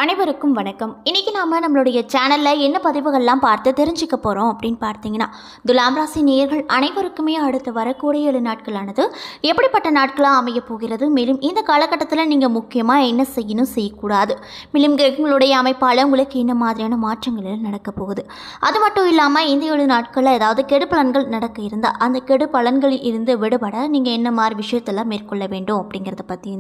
அனைவருக்கும் வணக்கம். இன்றைக்கி நாம் நம்மளுடைய சேனலில் என்ன பதிவுகள்லாம் பார்த்து தெரிஞ்சுக்க போகிறோம் அப்படின்னு பார்த்தீங்கன்னா, துலாம் ராசி நேயர்கள் அனைவருக்குமே அடுத்து வரக்கூடிய 7 நாட்களானது எப்படிப்பட்ட நாட்களாக அமைய போகிறது, மேலும் இந்த காலகட்டத்தில் நீங்கள் முக்கியமாக என்ன செய்யணும் செய்யக்கூடாது, மேலும் கிரகங்களுடைய அமைப்பால் உங்களுக்கு என்ன மாதிரியான மாற்றங்கள் நடக்க போகுது, அது மட்டும் இல்லாமல் இந்த 7 நாட்களில் ஏதாவது கெடு பலன்கள் நடக்க இருந்தால் அந்த கெடு பலன்களில் இருந்து விடுபட நீங்கள் என்ன மாதிரி விஷயத்தெல்லாம் மேற்கொள்ள வேண்டும் அப்படிங்கிறத பற்றி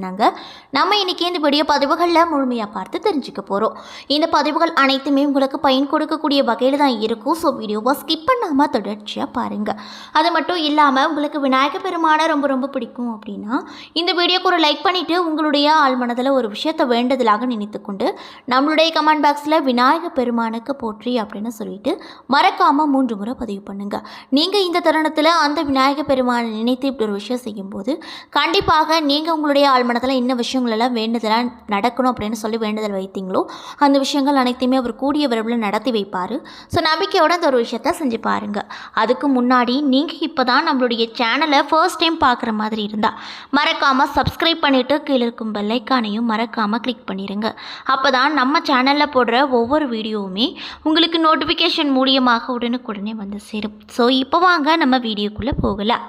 நம்ம இன்றைக்கி இந்த வீடியோ பதிவுகளில் முழுமையாக பார்த்து தெரிஞ்சுக்க போகிறோம். இந்த பதிவுகள் அனைத்துமே உங்களுக்கு பயன் கொடுக்கக்கூடிய வகையில் தான் இருக்கும். ஸோ வீடியோவை ஸ்கிப் பண்ணாமல் தொடர்ச்சியாக பாருங்கள். அது மட்டும் இல்லாமல் உங்களுக்கு விநாயகர் பெருமானை ரொம்ப ரொம்ப பிடிக்கும் அப்படின்னா இந்த வீடியோக்கு ஒரு லைக் பண்ணிவிட்டு உங்களுடைய ஆழ்மனதில் ஒரு விஷயத்தை வேண்டுதலாக நினைத்துக்கொண்டு நம்மளுடைய கமெண்ட் பாக்ஸில் விநாயகர் பெருமானுக்கு போற்றி அப்படின்னு சொல்லிட்டு மறக்காமல் 3 முறை பதிவு பண்ணுங்கள். நீங்கள் இந்த தருணத்தில் அந்த விநாயகர் பெருமானை நினைத்து இப்படி ஒரு விஷயம் செய்யும்போது கண்டிப்பாக நீங்கள் உங்களுடைய ஆழ்மனத்தில் என்ன விஷயங்களெல்லாம் வேண்டுதலாக நடக்கணும் அப்படின்னு சொல்லி வேண்டுதல் வைத்தீங்களோ அந்த விஷயங்கள் அனைத்தையுமே அவர் கூடிய விரைவில் நடத்தி வைப்பார். ஸோ நம்பிக்கையோட அந்த ஒரு விஷயத்த செஞ்சு பாருங்கள். அதுக்கு முன்னாடி நீங்கள் இப்போ தான் நம்மளுடைய சேனலை ஃபர்ஸ்ட் டைம் பார்க்குற மாதிரி இருந்தால் மறக்காமல் சப்ஸ்கிரைப் பண்ணிவிட்டு கீழே இருக்கும் பெல்லைக்கானையும் மறக்காமல் கிளிக் பண்ணிடுங்க. அப்போ தான் நம்ம சேனலில் போடுற ஒவ்வொரு வீடியோவுமே உங்களுக்கு நோட்டிஃபிகேஷன் மூலியமாக உடனுக்குடனே வந்து சேரும். ஸோ இப்போ வாங்க நம்ம வீடியோக்குள்ளே போகலாம்.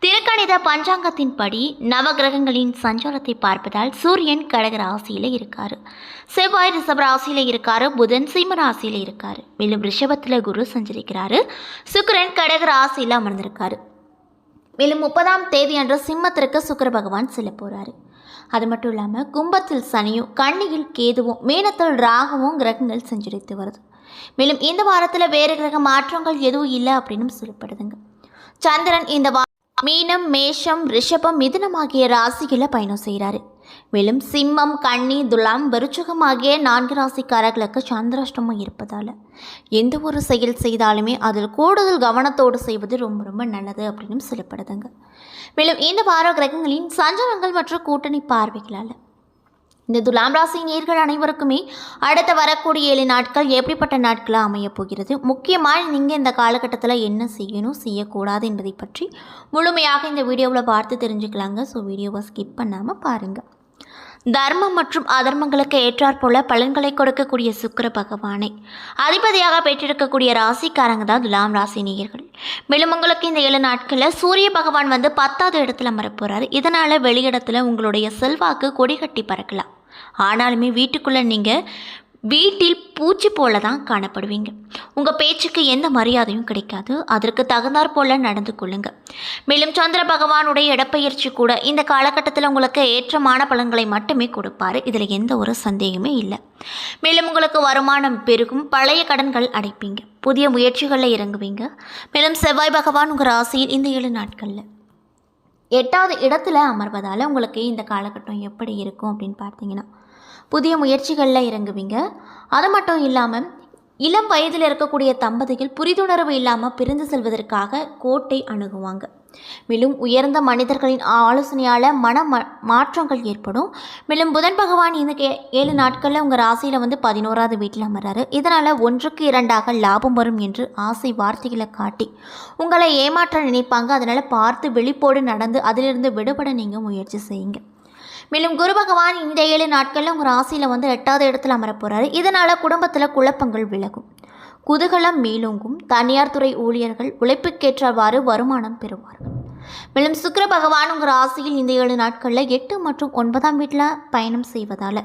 திருக்கணித பஞ்சாங்கத்தின்படி நவகிரகங்களின் சஞ்சாரத்தை பார்ப்பதால் சூரியன் கடக ராசியில் இருக்கார், செவ்வாய் ரிஷப ராசியில் இருக்கார், புதன் சிம்ம ராசியில் இருக்கார், மேலும் ரிஷபத்தில் குரு சஞ்சரிக்கிறாரு, சுக்கிரன் கடக ராசியில் அமர்ந்திருக்காரு. மேலும் 30ஆம் தேதி அன்று சிம்மத்திற்கு சுக்கிர பகவான் செல்ல போகிறாரு. அது மட்டும் இல்லாமல் கும்பத்தில் சனியும் கன்னியில் கேதுவும் மீனத்தில் ராகுவும் கிரகங்கள் சஞ்சரித்து வருது. மேலும் இந்த வாரத்தில் வேறு கிரக மாற்றங்கள் எதுவும் இல்லை அப்படின்னு சொல்லப்படுதுங்க. சந்திரன் இந்த மீனம், மேஷம், ரிஷபம், மிதுனம் ஆகிய ராசிகளில் பயணம் செய்கிறாரு. மேலும் சிம்மம், கன்னி, துலாம், விருச்சிகம் ஆகிய 4 ராசிக்காரர்களுக்கு சந்திராஷ்டமம் இருப்பதால் எந்த ஒரு செயல் செய்தாலுமே அதில் கூடுதல் கவனத்தோடு செய்வது ரொம்ப ரொம்ப நல்லது அப்படின்னு சொல்லப்படுதுங்க. மேலும் இந்த வார கிரகங்களின் சஞ்சாரங்கள் மற்றும் கூட்டணி பார்வைகளால் இந்த துலாம் ராசி நேயர்கள் அனைவருக்குமே அடுத்து வரக்கூடிய 7 நாட்கள் எப்படிப்பட்ட நாட்களாக அமைய போகிறது, முக்கியமாக நீங்கள் இந்த காலகட்டத்தில் என்ன செய்யணும் செய்யக்கூடாது என்பதை பற்றி முழுமையாக இந்த வீடியோவில் பார்த்து தெரிஞ்சுக்கலாங்க. ஸோ வீடியோவை ஸ்கிப் பண்ணாமல் பாருங்கள். தர்மம் மற்றும் அதர்மங்களுக்கு ஏற்றாற்போல பலன்களை கொடுக்கக்கூடிய சுக்கிர பகவானை அதிபதியாக பெற்றிருக்கக்கூடிய ராசிக்காரங்க தான் துலாம் ராசி நேயர்கள். மேலும் உங்களுக்கு இந்த 7 நாட்களில் சூரிய பகவான் 10வது இடத்துல அமரப்போகிறார். இதனால் வெளியிடத்தில் உங்களுடைய செல்வாக்கு கொடிகட்டி பறக்கலாம். ஆனாலுமே வீட்டுக்குள்ளே நீங்கள் வீட்டில் பூச்சி போல தான் காணப்படுவீங்க. உங்கள் பேச்சுக்கு எந்த மரியாதையும் கிடைக்காது. அதற்கு தகுந்தாற் போல நடந்து கொள்ளுங்க. மேலும் சந்திர பகவானுடைய இடப்பெயர்ச்சி கூட இந்த காலகட்டத்தில் உங்களுக்கு ஏற்றமான பலன்களை மட்டுமே கொடுப்பார். இதில் எந்த ஒரு சந்தேகமே இல்லை. மேலும் உங்களுக்கு வருமானம் பெருகும், பழைய கடன்கள் அடைப்பீங்க, புதிய முயற்சிகளில் இறங்குவீங்க. மேலும் செவ்வாய் பகவான் உங்கள் ராசியில் இந்த 7 நாட்களில் 8வது இடத்துல அமர்வதால் உங்களுக்கு இந்த காலகட்டம் எப்படி இருக்கும் அப்படின்னு பார்த்தீங்கன்னா புதிய முயற்சிகளில் இறங்குவீங்க. அது மட்டும் இல்லாமல் இளம் வயதில் இருக்கக்கூடிய தம்பதிகள் புரிந்துணர்வு இல்லாமல் பிரிந்து செல்வதற்காக கோர்ட்டை அணுகுவாங்க. மேலும் உயர்ந்த மனிதர்களின் ஆலோசனையால் மாற்றங்கள் ஏற்படும். மேலும் புதன் பகவான் இந்த 7 நாட்களில் உங்கள் ராசியில் 11வது வீட்டில் அமர்றாரு. இதனால் 1க்கு 2ஆக லாபம் வரும் என்று ஆசை வார்த்தைகளை காட்டி உங்களை ஏமாற்ற நினைப்பாங்க. அதனால் பார்த்து விழிப்போடு நடந்து அதிலிருந்து விடுபட நீங்கள் முயற்சி செய்யுங்க. மேலும் குரு பகவான் இந்த 7 நாட்களில் உங்கள் ராசியில் 8வது இடத்துல அமரப்போகிறாரு. இதனால் குடும்பத்தில் குழப்பங்கள் விலகும், குதூகலம் மேலோங்கும். தனியார் துறை ஊழியர்கள் உழைப்புக்கேற்றவாறு வருமானம் பெறுவார்கள். மேலும் சுக்கிர பகவான் உங்கள் ராசியில் இந்த 7 நாட்களில் 8 மற்றும் 9ஆம் வீட்டில் பயணம் செய்வதால்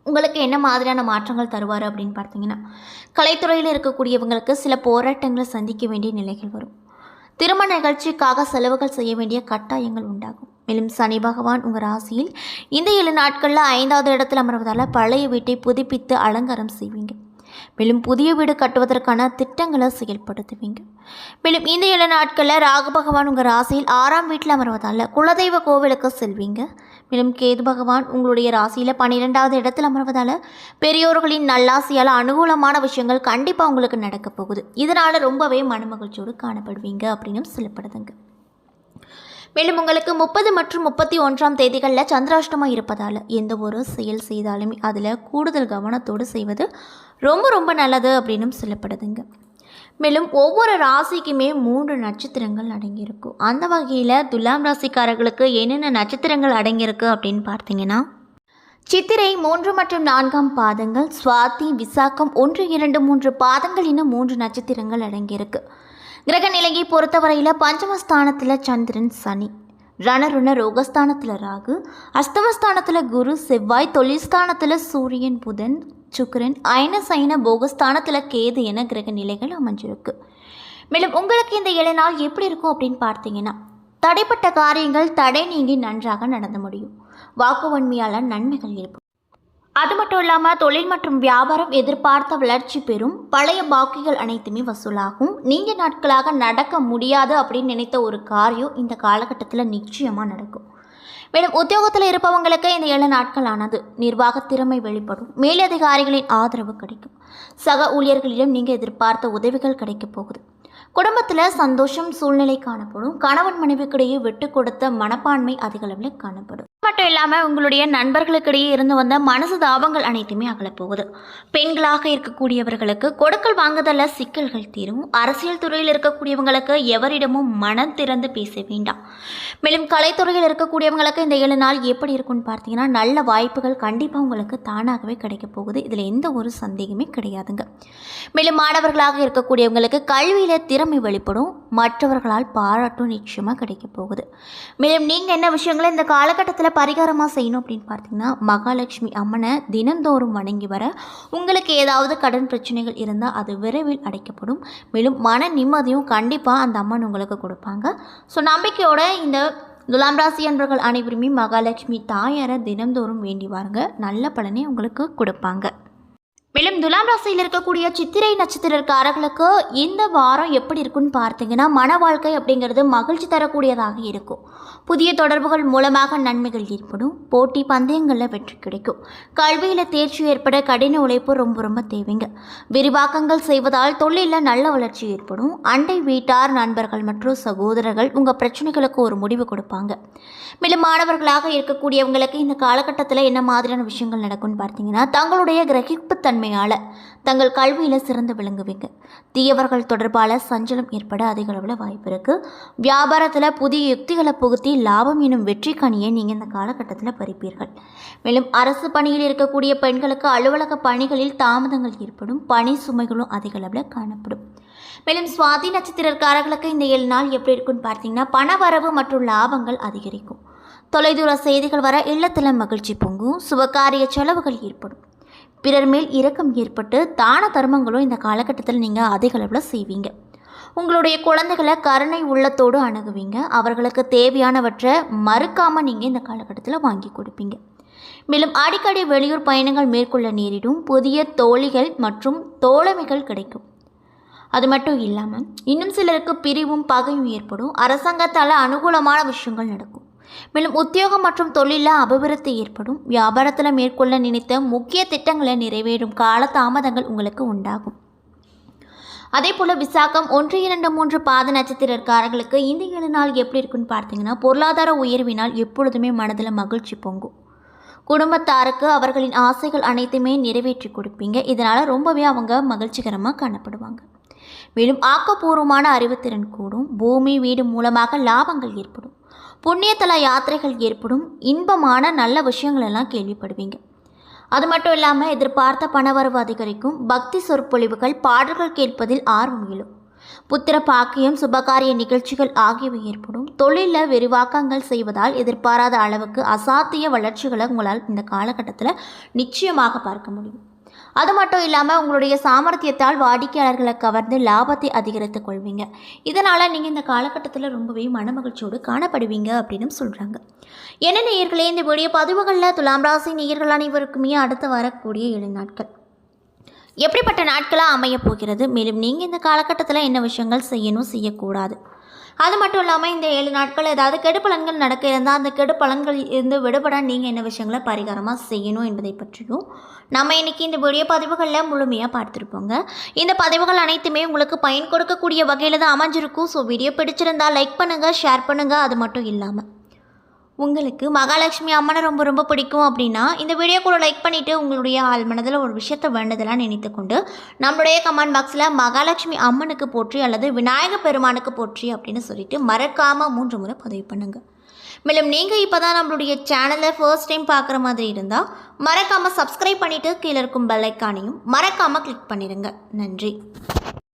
உங்களுக்கு என்ன மாதிரியான மாற்றங்கள் தருவார் அப்படின்னு பார்த்தீங்கன்னா கலைத்துறையில் இருக்கக்கூடியவங்களுக்கு சில போராட்டங்களை சந்திக்க வேண்டிய நிலைகள் வரும். திருமண நிகழ்ச்சிக்காக செலவுகள் செய்ய வேண்டிய கட்டாயங்கள் உண்டாகும். மேலும் சனி பகவான் உங்கள் ராசியில் இந்த 7 நாட்களில் 5வது இடத்தில் அமர்வதால் பழைய வீட்டை புதுப்பித்து அலங்காரம் செய்வீங்க. மேலும் புதிய வீடு கட்டுவதற்கான திட்டங்களை செயல்படுத்துவீங்க. மேலும் இந்த 7 நாட்களில் ராகு பகவான் உங்கள் ராசியில் 6ஆம் வீட்டில் அமர்வதால் குலதெய்வ கோவிலுக்கு செல்வீங்க. மேலும் கேது பகவான் உங்களுடைய ராசியில் 12வது இடத்தில் அமர்வதால் பெரியோர்களின் நல்லாசியால் அனுகூலமான விஷயங்கள் கண்டிப்பாக உங்களுக்கு நடக்க போகுது. இதனால் ரொம்பவே மனமகிழ்ச்சியோடு காணப்படுவீங்க அப்படின்னு சொல்லப்படுதுங்க. மேலும் உங்களுக்கு 30 மற்றும் 31ஆம் தேதிகளில் சந்திராஷ்டமம் இருப்பதால் எந்த ஒரு செயல் செய்தாலுமே அதில் கூடுதல் கவனத்தோடு செய்வது ரொம்ப ரொம்ப நல்லது அப்படின்னு சொல்லப்படுதுங்க. மேலும் ஒவ்வொரு ராசிக்குமே 3 நட்சத்திரங்கள் அடங்கியிருக்கும். அந்த வகையில் துலாம் ராசிக்காரர்களுக்கு என்னென்ன நட்சத்திரங்கள் அடங்கியிருக்கு அப்படின்னு பார்த்தீங்கன்னா சித்திரை 3 மற்றும் 4ஆம் பாதங்கள், சுவாதி, விசாகம் 1, 2, 3 பாதங்கள் இன்னும் 3 நட்சத்திரங்கள் அடங்கியிருக்கு. கிரக நிலையை பொறுத்தவரையில் பஞ்சமஸ்தானத்தில் சந்திரன், சனி, ரணருண ரோகஸ்தானத்தில் ராகு, அஸ்தமஸ்தானத்தில் குரு, செவ்வாய், தொழில்ஸ்தானத்தில் சூரியன், புதன், சுக்கிரன், அயன சைன போகஸ்தானத்தில் கேது என கிரக நிலைகள் அமைஞ்சிருக்கு. மேலும் உங்களுக்கு இந்த 7 நாள் எப்படி இருக்கும் அப்படின்னு பார்த்தீங்கன்னா, தடைப்பட்ட காரியங்கள் தடை நீங்கி நன்றாக நடந்து முடியும். வாக்குவன்மையால் நன்மைகள் ஏற்படும். அது மட்டும் இல்லாமல் தொழில் மற்றும் வியாபாரம் எதிர்பார்த்த வளர்ச்சி பெறும். பழைய பாக்கிகள் அனைத்துமே வசூலாகும். நீண்ட நாட்களாக நடக்க முடியாது அப்படின்னு நினைத்த ஒரு காரியம் இந்த காலகட்டத்தில் நிச்சயமாக நடக்கும். மேலும் உத்தியோகத்தில் இருப்பவங்களுக்கு இந்த 7 நாட்களானது நிர்வாக திறமை வெளிப்படும். மேலதிகாரிகளின் ஆதரவு கிடைக்கும். சக ஊழியர்களிடம் நீங்கள் எதிர்பார்த்த உதவிகள் கிடைக்கப் போகுது. குடும்பத்தில் சந்தோஷம் சூழ்நிலை காணப்படும். கணவன் மனைவிக்கிடையே விட்டு கொடுத்த மனப்பான்மை அதிக அளவில் காணப்படும். மட்டும் இல்லாமல் உங்களுடைய நண்பர்களுக்கிடையே இருந்து வந்த மனசு தாபங்கள் அனைத்துமே அகலப்போகுது. பெண்களாக இருக்கக்கூடியவர்களுக்கு கொடுக்கல் வாங்குதலில் சிக்கல்கள் தீரும். அரசியல் துறையில் இருக்கக்கூடியவங்களுக்கு எவரிடமும் மனம் திறந்து பேச வேண்டாம். மேலும் கலைத்துறையில் இருக்கக்கூடியவங்களுக்கு இந்த 7 நாள் எப்படி இருக்குன்னு பார்த்தீங்கன்னா, நல்ல வாய்ப்புகள் கண்டிப்பாக உங்களுக்கு தானாகவே கிடைக்க போகுது. இதில் எந்த ஒரு சந்தேகமே கிடையாதுங்க. மேலும் மாணவர்களாக இருக்கக்கூடியவங்களுக்கு கல்வியில் திறமை வெளிப்படும். மற்றவர்களால் பாராட்டும் நிச்சயமாக கிடைக்க போகுது. மேலும் நீங்கள் என்ன விஷயங்களை இந்த காலகட்டத்தில் பரிகாரமாக செய்யணும் அப்படின்னு பார்த்தீங்கன்னா, மகாலட்சுமி அம்மனை தினந்தோறும் வணங்கி வர உங்களுக்கு ஏதாவது கடன் பிரச்சனைகள் இருந்தால் அது விரைவில் அடைக்கப்படும். மேலும் மன நிம்மதியும் கண்டிப்பாக அந்த அம்மன் உங்களுக்கு கொடுப்பாங்க. ஸோ நம்பிக்கையோட இந்த துலாம் ராசி அன்பர்கள் அனைவருமே மகாலட்சுமி தாயாரை தினந்தோறும் வேண்டி வாருங்க. நல்ல பலனை உங்களுக்கு கொடுப்பாங்க. மேலும் துலாம் ராசியில் இருக்கக்கூடிய சித்திரை நட்சத்திரக்காரர்களுக்கு இந்த வாரம் எப்படி இருக்குன்னு பார்த்தீங்கன்னா, மன வாழ்க்கை அப்படிங்கிறது மகிழ்ச்சி தரக்கூடியதாக இருக்கும். புதிய தொடர்புகள் மூலமாக நன்மைகள் ஏற்படும். போட்டி பந்தயங்களில் வெற்றி கிடைக்கும். கல்வியில் தேர்ச்சி ஏற்பட கடின உழைப்பு ரொம்ப தேவைங்க. விரிவாக்கங்கள் செய்வதால் தொழிலில் நல்ல வளர்ச்சி ஏற்படும். அண்டை வீட்டார், நண்பர்கள் மற்றும் சகோதரர்கள் உங்கள் பிரச்சனைகளுக்கு ஒரு முடிவு கொடுப்பாங்க. மேலும் மாணவர்களாக இருக்கக்கூடியவங்களுக்கு இந்த காலகட்டத்தில் என்ன மாதிரியான விஷயங்கள் நடக்கும்னு பார்த்தீங்கன்னா, தங்களுடைய கிரகிப்பு தன்மையால் தங்கள் கல்வியில் சிறந்து விளங்குவீங்க. தீயவர்கள் தொடர்பால் சஞ்சலம் ஏற்பட அதிக அளவில் வாய்ப்பு இருக்குது. வியாபாரத்தில் புதிய யுக்திகளை புகுத்தி லாபம் எனும் வெற்றி கனியை நீங்கள் இந்த காலகட்டத்தில் பறிப்பீர்கள். மேலும் அரசு பணியில் இருக்கக்கூடிய பெண்களுக்கு அலுவலக பணிகளில் தாமதங்கள் ஏற்படும். பணி சுமைகளும் அதிக அளவில் காணப்படும். மேலும் சுவாதி நட்சத்திரக்காரர்களுக்கு இந்த 7 நாள் எப்படி இருக்குன்னு பார்த்தீங்கன்னா, பண வரவு மற்றும் லாபங்கள் அதிகரிக்கும். தொலைதூர செய்திகள் வர இல்லத்தில் மகிழ்ச்சி பொங்கும். சுபகாரிய செலவுகள் ஏற்படும். பிறர் மேல் இரக்கம் ஏற்பட்டு தான தர்மங்களும் இந்த காலகட்டத்தில் நீங்கள் அதிக அளவில் செய்வீங்க. உங்களுடைய குழந்தைகளை கருணை உள்ளத்தோடு அணுகுவீங்க. அவர்களுக்கு தேவையானவற்றை மறுக்காமல் நீங்கள் இந்த காலகட்டத்தில் வாங்கி கொடுப்பீங்க. மேலும் அடிக்கடி வெளியூர் பயணங்கள் மேற்கொள்ள நேரிடும். புதிய தோழிகள் மற்றும் தோழமைகள் கிடைக்கும். அது மட்டும் இல்லாமல் இன்னும் சிலருக்கு பிரிவும் பகையும் ஏற்படும். அரசாங்கத்தால் அனுகூலமான விஷயங்கள் நடக்கும். மேலும் உத்தியோகம் மற்றும் தொழிலில் அபிவிருத்தி ஏற்படும். வியாபாரத்தில் மேற்கொள்ள நினைத்த முக்கிய திட்டங்களை நிறைவேறும் கால தாமதங்கள் உங்களுக்கு உண்டாகும். அதே போல் விசாகம் 1, 2, 3 பாத நட்சத்திரக்காரர்களுக்கு இந்த 7 நாள் எப்படி இருக்குன்னு பார்த்தீங்கன்னா, பொருளாதார உயர்வினால் எப்பொழுதுமே மனதில் மகிழ்ச்சி பொங்கும். குடும்பத்தாருக்கு அவர்களின் ஆசைகள் அனைத்துமே நிறைவேற்றி கொடுப்பீங்க. இதனால் ரொம்பவே அவங்க மகிழ்ச்சிகரமாக காணப்படுவாங்க. மேலும் ஆக்கப்பூர்வமான அறிவுத்திறன் கூடும். பூமி வீடு மூலமாக லாபங்கள் ஏற்படும். புண்ணியத்தல யாத்திரைகள் ஏற்படும். இன்பமான நல்ல விஷயங்கள் எல்லாம் கேள்விப்படுவீங்க. அது மட்டும் இல்லாமல் எதிர்பார்த்த பணவரவு அதிகரிக்கும். பக்தி சொற்பொழிவுகள், பாடல்கள் கேட்பதில் ஆர்வம் எழும். புத்திர பாக்கியம், சுபகாரிய நிகழ்ச்சிகள் ஆகியவை ஏற்படும். தொழிலில் விரிவாக்கங்கள் செய்வதால் எதிர்பாராத அளவுக்கு அசாத்திய வளர்ச்சிகளை உங்களால் இந்த காலகட்டத்தில் நிச்சயமாக பார்க்க முடியும். அது மட்டும் இல்லாமல் உங்களுடைய சாமர்த்தியத்தால் வாடிக்கையாளர்களை கவர்ந்து லாபத்தை அதிகரித்துக் கொள்வீங்க. இதனால் நீங்கள் இந்த காலகட்டத்தில் ரொம்பவே மனமகிழ்ச்சியோடு காணப்படுவீங்க அப்படின்னு சொல்கிறாங்க. என்ன நேயர்களே, இந்த வீடியோ பதிவுகளில் துலாம் ராசி நேயர்கள் அனைவருக்குமே அடுத்து வரக்கூடிய 7 நாட்கள் எப்படிப்பட்ட நாட்களாக அமையப் போகிறது, மேலும் நீங்கள் இந்த காலகட்டத்தில் என்ன விஷயங்கள் செய்யணும் செய்யக்கூடாது, அது மட்டும் இல்லாமல் இந்த 7 நாட்கள் ஏதாவது கெடுபலன்கள் நடக்க இருந்தால் அந்த கெடுபலன்கள் இருந்து விடுபட நீங்கள் என்ன விஷயங்களை பரிகாரமாக செய்யணும் என்பதை பற்றியும் நம்ம இன்றைக்கி இந்த வீடியோ பதிவுகளில் முழுமையாக பார்த்துருப்போங்க. இந்த பதிவுகள் அனைத்துமே உங்களுக்கு பயன் கொடுக்கக்கூடிய வகையில் தான் அமைஞ்சிருக்கும். ஸோ வீடியோ பிடிச்சிருந்தால் லைக் பண்ணுங்கள், ஷேர் பண்ணுங்கள். அது மட்டும் இல்லாமல் உங்களுக்கு மகாலட்சுமி அம்மனை ரொம்ப பிடிக்கும் அப்படின்னா இந்த வீடியோ கூட லைக் பண்ணிவிட்டு உங்களுடைய ஆள் மனதில் ஒரு விஷயத்தை வேண்டதெல்லாம் நினைத்து கொண்டு நம்மளுடைய கமெண்ட் பாக்ஸில் மகாலட்சுமி அம்மனுக்கு போற்றி அல்லது விநாயக பெருமானுக்கு போற்றி அப்படின்னு சொல்லிட்டு மறக்காமல் 3 முறை பதிவு பண்ணுங்கள். மேலும் நீங்கள் இப்போ தான் நம்மளுடைய சேனலை ஃபர்ஸ்ட் டைம் பார்க்குற மாதிரி இருந்தால் மறக்காமல் சப்ஸ்கிரைப் பண்ணிவிட்டு கீழே இருக்கும் பெல் ஐக்கானையும் மறக்காமல் கிளிக் பண்ணிடுங்க. நன்றி.